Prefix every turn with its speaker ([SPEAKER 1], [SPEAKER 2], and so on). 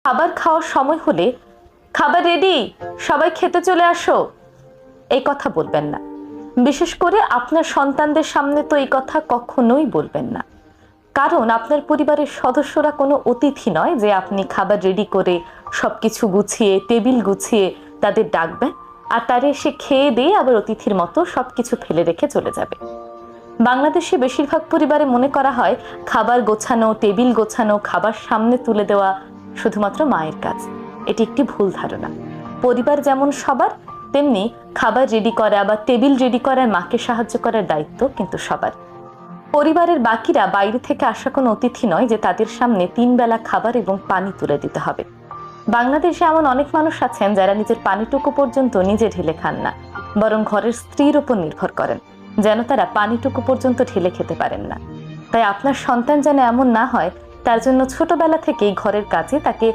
[SPEAKER 1] খাবার খাওয়ার সময় হলে খাবার রেডি, সবাই খেতে চলে আসো, এই কথা বলবেন না। বিশেষ করে আপনার সন্তানদের সামনে তো এই কথা কখনোই বলবেন না। কারণ আপনার পরিবারের সদস্যরা কোনো অতিথি নয় যে আপনি খাবার রেডি করে সবকিছু গুছিয়ে টেবিল গুছিয়ে তাদের ডাকবেন আর তারা এসে খেয়ে দিয়ে আবার অতিথির মতো সবকিছু ফেলে রেখে চলে যাবে। বাংলাদেশে বেশিরভাগ পরিবারে মনে করা হয় খাবার গোছানো, টেবিল গোছানো, খাবার সামনে তুলে দেওয়া শুধুমাত্র মায়ের কাজ। এটি একটি ভুল ধারণা। পরিবার যেমন সবার, তেমনি খাবার রেডি করা বা টেবিল রেডি করার মাকে সাহায্য করার দায়িত্ব কিন্তু সবার। পরিবারের বাকিরা বাইরে থেকে আসা কোনো অতিথি নয় যে তাদের সামনে 3 বেলা খাবার এবং পানি তুলে দিতে হবে। বাংলাদেশে এমন অনেক মানুষ আছেন যারা নিজের পানিটুকু পর্যন্ত নিজে ঢেলে খান না, বরং ঘরের স্ত্রীর উপর নির্ভর করেন যেন তারা পানিটুকু পর্যন্ত ঢেলে খেতে পারেন না। তাই আপনার সন্তান যেন এমন না হয়, তার জন্য ছোটবেলা থেকেই ঘরের কাজে তাকে